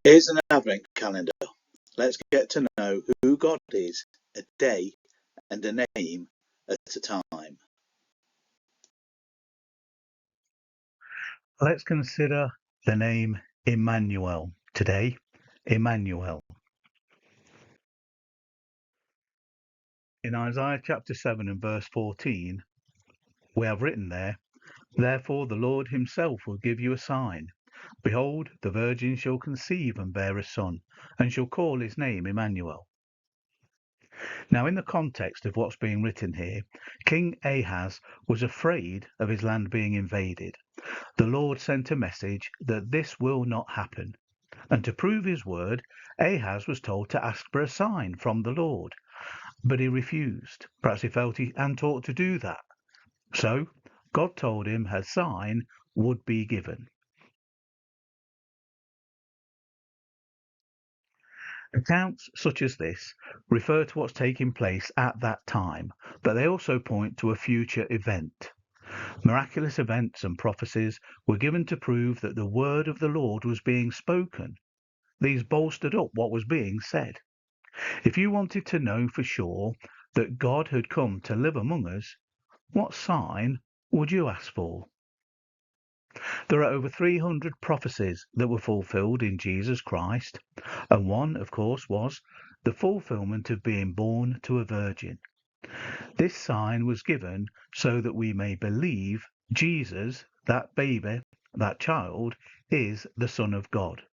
Here's an advent calendar. Let's get to know who God is, a day and a name at a time. Let's consider the name Immanuel today. Immanuel. In Isaiah chapter 7 and verse 14, we have written there, "Therefore the Lord himself will give you a sign. Behold, the virgin shall conceive and bear a son, and shall call his name Immanuel." Now, in the context of what's being written here, King Ahaz was afraid of his land being invaded. The Lord sent a message that this will not happen. And to prove his word, Ahaz was told to ask for a sign from the Lord. But he refused. Perhaps he felt he hadn't ought to do that. So God told him a sign would be given. Accounts such as this refer to what's taking place at that time, but they also point to a future event. Miraculous events and prophecies were given to prove that the word of the Lord was being spoken. These bolstered up what was being said. If you wanted to know for sure that God had come to live among us, what sign would you ask for? There are over 300 prophecies that were fulfilled in Jesus Christ, and one, of course, was the fulfillment of being born to a virgin. This sign was given so that we may believe Jesus, that baby, that child, is the Son of God.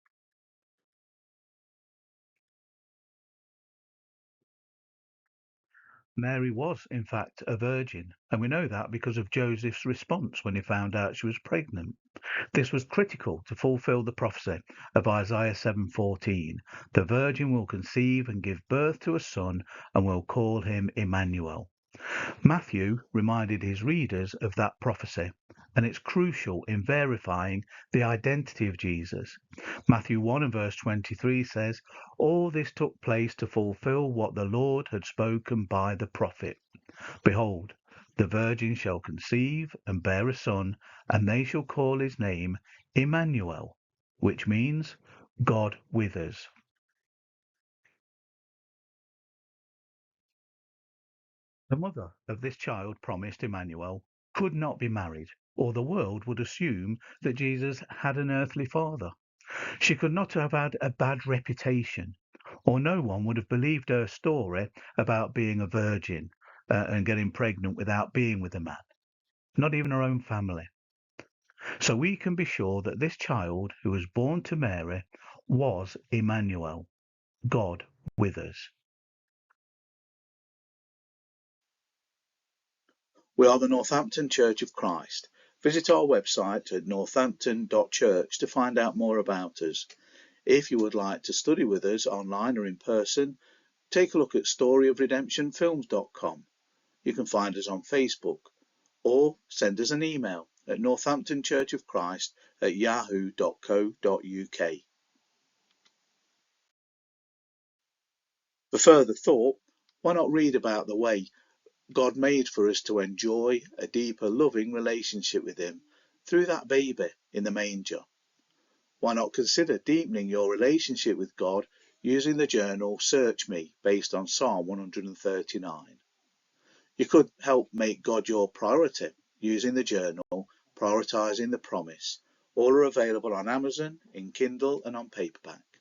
Mary was, in fact, a virgin, and we know that because of Joseph's response when he found out she was pregnant. This was critical to fulfill the prophecy of Isaiah 7:14. The virgin will conceive and give birth to a son and will call him Immanuel. Matthew reminded his readers of that prophecy, and it's crucial in verifying the identity of Jesus. Matthew 1 and verse 23 says, "All this took place to fulfill what the Lord had spoken by the prophet. Behold, the virgin shall conceive and bear a son, and they shall call his name Immanuel," which means God with us. The mother of this child promised Immanuel could not be married, or the world would assume that Jesus had an earthly father. She could not have had a bad reputation, or no one would have believed her story about being a virgin and getting pregnant without being with a man, not even her own family. So we can be sure that this child who was born to Mary was Immanuel, God with us. We are the Northampton Church of Christ. Visit our website at northampton.church to find out more about us. If you would like to study with us online or in person, take a look at storyofredemptionfilms.com. You can find us on Facebook, or send us an email at northamptonchurchofchrist@yahoo.co.uk. For further thought, why not read about the way God made for us to enjoy a deeper, loving relationship with Him through that baby in the manger? Why not consider deepening your relationship with God using the journal Search Me, based on Psalm 139? You could help make God your priority using the journal Prioritizing the Promise. All are available on Amazon, in Kindle and on paperback.